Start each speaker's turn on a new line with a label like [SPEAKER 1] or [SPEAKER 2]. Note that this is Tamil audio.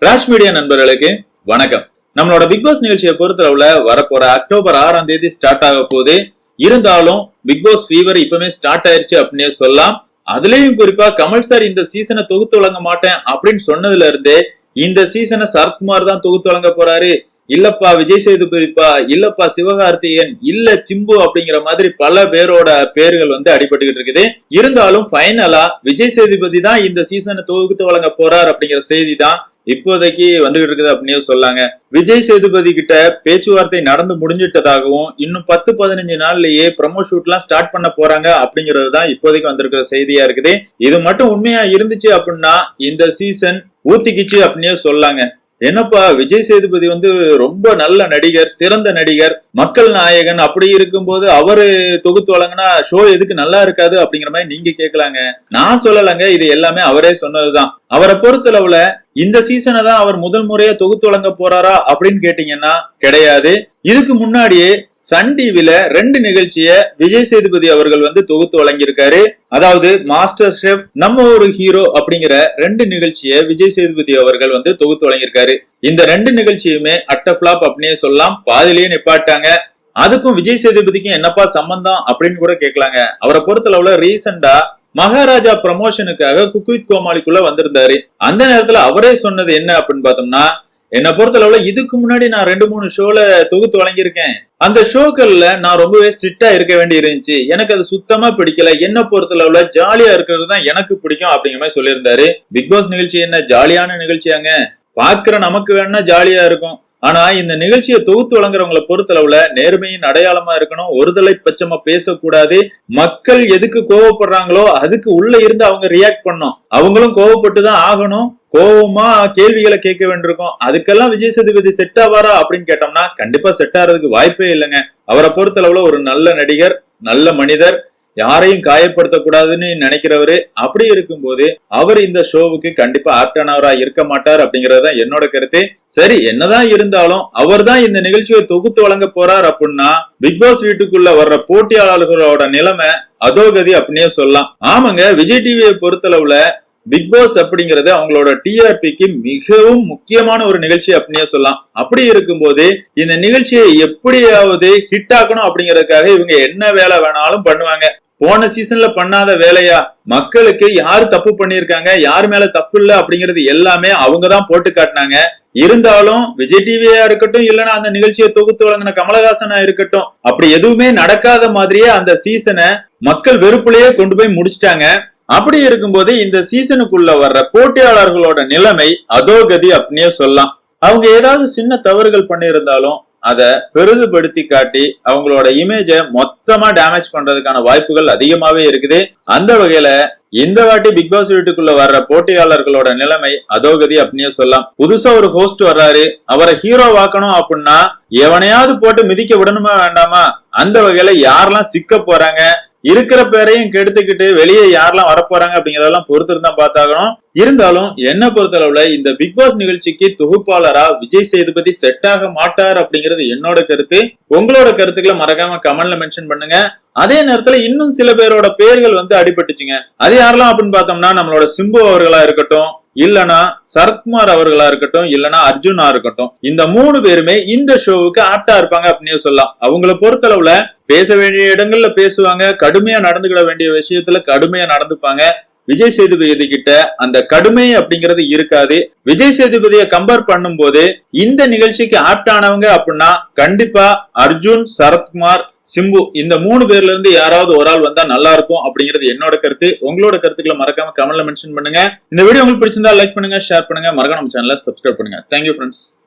[SPEAKER 1] ராஷ் மீடியா நண்பர்களுக்கு வணக்கம். நம்மளோட பிக் பாஸ் நிகழ்ச்சியை பொறுத்தளவுல வரப்போற அக்டோபர் 6ஆம் தேதி ஸ்டார்ட் ஆக போகுது. இருந்தாலும் பிக் பாஸ் ஃபீவர் இப்பவுமே ஸ்டார்ட் ஆயிருச்சு அப்படின்னே சொல்லலாம். அதுலயும் குறிப்பா கமல் சார் இந்த சீசனை தொகுத்து வழங்க மாட்டேன் அப்படின்னு சொன்னதுல இருந்தே இந்த சீசனை சரத்குமார் தான் தொகுத்து வழங்க போறாரு, இல்லப்பா விஜய் சேதுபதிப்பா, இல்லப்பா சிவகார்த்திகேயன், இல்ல சிம்பு அப்படிங்கிற மாதிரி பல பேரோட பேர்கள் அடிபட்டுக்கிட்டு இருக்குது. இருந்தாலும் ஃபைனலா விஜய் சேதுபதி தான் இந்த சீசனை தொகுத்து வழங்க போறார் அப்படிங்கிற செய்தி தான் இப்போதைக்கு வந்துகிட்டு இருக்குது அப்படின்னு சொல்லாங்க. விஜய் சேதுபதி கிட்ட பேச்சுவார்த்தை நடந்து முடிஞ்சிட்டதாகவும் இன்னும் 10-15 நாள்லயே ப்ரமோ ஷூட் எல்லாம் ஸ்டார்ட் பண்ண போறாங்க அப்படிங்கிறது தான் இப்போதைக்கு வந்திருக்கிற செய்தியா இருக்குது. இது மட்டும் உண்மையா இருந்துச்சு அப்படின்னா இந்த சீசன் ஊத்திக்கிச்சு அப்படின்னே சொல்லாங்க. என்னப்பா விஜய் சேதுபதி ரொம்ப நல்ல நடிகர், சிறந்த நடிகர், மக்கள் நாயகன், அப்படி இருக்கும்போது அவரு தொகுத்து வழங்கினா ஷோ எதுக்கு நல்லா இருக்காது அப்படிங்கிற மாதிரி நீங்க கேட்கலாங்க. நான் சொல்லலங்க, இது எல்லாமே அவரே சொன்னதுதான். அவரை பொறுத்தளவுல இந்த சீசனை தான் அவர் முதல் முறையா தொகுத்து வழங்க போறாரா அப்படின்னு கேட்டீங்கன்னா கிடையாது. இதுக்கு முன்னாடியே சன் டிவில 2 நிகழ்ச்சிய விஜய் சேதுபதி அவர்கள் தொகுத்து வழங்கியிருக்காரு. அதாவது மாஸ்டர் ஷெஃப், நம்ம ஒரு ஹீரோ அப்படிங்கிற 2 நிகழ்ச்சிய விஜய் சேதுபதி அவர்கள் தொகுத்து வழங்கியிருக்காரு. இந்த 2 நிகழ்ச்சியுமே அட்ட பிளாப் அப்படின்னே சொல்லலாம். பாதிலேயே நிப்பாட்டாங்க. அதுக்கும் விஜய் சேதுபதிக்கும் என்னப்பா சம்பந்தம் அப்படின்னு கூட கேட்கலாங்க. அவரை பொறுத்தளவுல ரீசெண்டா மகாராஜா ப்ரமோஷனுக்காக குக் வித் கோமாளிக்குள்ள வந்திருந்தாரு. அந்த நேரத்துல அவரே சொன்னது என்ன அப்படின்னு பார்த்தோம்னா, என்னை பொறுத்தளவுல இதுக்கு முன்னாடி நான் 2-3 ஷோல தொகுத்து வழங்கியிருக்கேன். அந்த ஷோக்கள்ல நான் ரொம்பவே ஸ்ட்ரிக்டா இருக்க வேண்டி இருந்துச்சு. எனக்கு அது சுத்தமா பிடிக்கல. என்ன பொறுத்தளவுல ஜாலியா இருக்கிறது தான் எனக்கு பிடிக்கும் அப்படிங்கிற மாதிரி சொல்லியிருந்தாரு. பிக் பாஸ் நிகழ்ச்சி என்ன ஜாலியான நிகழ்ச்சியாங்க? பாக்குற நமக்கு வேணா ஜாலியா இருக்கும். ஆனா இந்த நிகழ்ச்சியை தொகுத்து வழங்குறவங்களை பொறுத்தளவுல நேர்மையின் அடையாளமா இருக்கணும். ஒருதலை பட்சமா பேசக்கூடாது. மக்கள் எதுக்கு கோவப்படுறாங்களோ அதுக்கு உள்ள இருந்து அவங்க ரியாக்ட் பண்ணணும். அவங்களும் கோவப்பட்டுதான் ஆகணும். கோவமா கேள்விகளை கேட்க வேண்டியிருக்கும். அதுக்கெல்லாம் விஜய் சேதுபதி செட் ஆவாரா அப்படின்னு கேட்டோம்னா கண்டிப்பா செட் ஆறதுக்கு வாய்ப்பே இல்லைங்க. அவரை பொறுத்தளவுல ஒரு நல்ல நடிகர், நல்ல மனிதர், யாரையும் காயப்படுத்த கூடாதுன்னு நினைக்கிறவரு. அப்படி இருக்கும்போது அவர் இந்த ஷோவுக்கு கண்டிப்பா ஆப்டானவரா இருக்க மாட்டார் அப்படிங்கறத என்னோட கருத்து. சரி, என்னதான் இருந்தாலும் அவர் தான் இந்த நிகழ்ச்சியை தொகுத்து வழங்க போறார் அப்படின்னா பிக் பாஸ் வீட்டுக்குள்ள வர்ற போட்டியாளர்களோட நிலைமை அதோகதி அப்படின்னே சொல்லலாம். ஆமாங்க, விஜய் டிவியை பொறுத்தளவுல பிக் பாஸ் அப்படிங்கறது அவங்களோட டிஆர்பிக்கு மிகவும் முக்கியமான ஒரு நிகழ்ச்சி அப்படின்னே சொல்லலாம். அப்படி இருக்கும்போது இந்த நிகழ்ச்சியை எப்படியாவது ஹிட் ஆக்கணும் அப்படிங்கறதுக்காக இவங்க என்ன வேலை வேணாலும் பண்ணுவாங்க. போன சீசன்ல பண்ணாத வேலையா? மக்களுக்கு யாரு தப்பு பண்ணிருக்காங்க, யாரு மேல தப்பு இல்ல அப்படிங்கறது எல்லாமே அவங்கதான் போட்டு காட்டினாங்க. இருந்தாலும் விஜய் டிவியா இருக்கட்டும், இல்லன்னா அந்த நிகழ்ச்சியை தொகுத்து வழங்கின கமலஹாசனா இருக்கட்டும், அப்படி எதுவுமே நடக்காத மாதிரியே அந்த சீசனை மக்கள் வெறுப்புலயே கொண்டு போய் முடிச்சிட்டாங்க. அப்படி இருக்கும்போது இந்த சீசனுக்குள்ள வர்ற போட்டியாளர்களோட நிலைமை அதோகதி அப்படின்னே சொல்லலாம். அவங்க ஏதாவது சின்ன தவறுகள் பண்ணியிருந்தாலும் அதை பெரிதுபடுத்தி காட்டி அவங்களோட இமேஜ மொத்தமா டேமேஜ் பண்றதுக்கான வாய்ப்புகள் அதிகமாவே இருக்குது. அந்த வகையில இந்த வாட்டி பிக் பாஸ் வீட்டுக்குள்ள வர்ற போட்டியாளர்களோட நிலைமை அதோகதி அப்படின்னே சொல்லலாம். புதுசா ஒரு ஹோஸ்ட் வர்றாரு, அவரை ஹீரோ வாக்கணும் அப்படின்னா எவனையாவது போட்டு மிதிக்க விடணுமா வேண்டாமா? அந்த வகையில யாரெல்லாம் சிக்க போறாங்க, இருக்கிற பேரையும் கெடுத்துக்கிட்டு வெளியே யாரெல்லாம் வரப்போறாங்க அப்படிங்கறதெல்லாம் பொறுத்து தான் பார்த்தாகணும். இருந்தாலும் என்ன பொறுத்தளவுல இந்த பிக் பாஸ் நிகழ்ச்சிக்கு தொகுப்பாளரா விஜய் சேதுபதி செட் ஆக மாட்டார் அப்படிங்கிறது என்னோட கருத்து. உங்களோட கருத்துக்களை மறக்காம கமெண்ட்ல மென்ஷன் பண்ணுங்க. அதே நேரத்துல இன்னும் சில பேரோட பேர்கள் அடிபட்டுச்சுங்க. அது யாரெல்லாம் அப்படின்னு பார்த்தோம்னா நம்மளோட சிம்பு அவர்களா இருக்கட்டும், இல்லனா சரத்குமார் அவர்களா இருக்கட்டும், இல்லனா அர்ஜுனா இருக்கட்டும், இந்த 3 பேருமே இந்த ஷோவுக்கு ஆப்டா இருப்பாங்க அப்படின்னு சொல்லலாம். அவங்கள பொறுத்தளவுல பேச வேண்டிய இடங்கள்ல பேசுவாங்க, கடுமையா நடந்துக்கிட வேண்டிய விஷயத்துல கடுமையா நடந்துப்பாங்க. விஜய் சேதுபதி கிட்ட அந்த கடுமை அப்படிங்கிறது இருக்காது. விஜய் சேதுபதியை கம்பேர் பண்ணும் போது இந்த நிகழ்ச்சிக்கு ஆப்டானவங்க அப்படின்னா கண்டிப்பா அர்ஜுன், சரத்குமார், சிம்பு, இந்த 3 பேர்ல இருந்து யாராவது ஒரு ஆள் வந்தா நல்லா இருக்கும் அப்படிங்கிறது என்னோட கருத்து. உங்களோட கருத்துக்களை மறக்காம கமெண்ட்ல மென்ஷன் பண்ணுங்க. இந்த வீடியோ உங்களுக்கு பிடிச்சிருந்தா லைக் பண்ணுங்க, ஷேர் பண்ணுங்க, மறக்காம நம்ம சேனலை சப்ஸ்கிரைப் பண்ணுங்க. Thank you friends.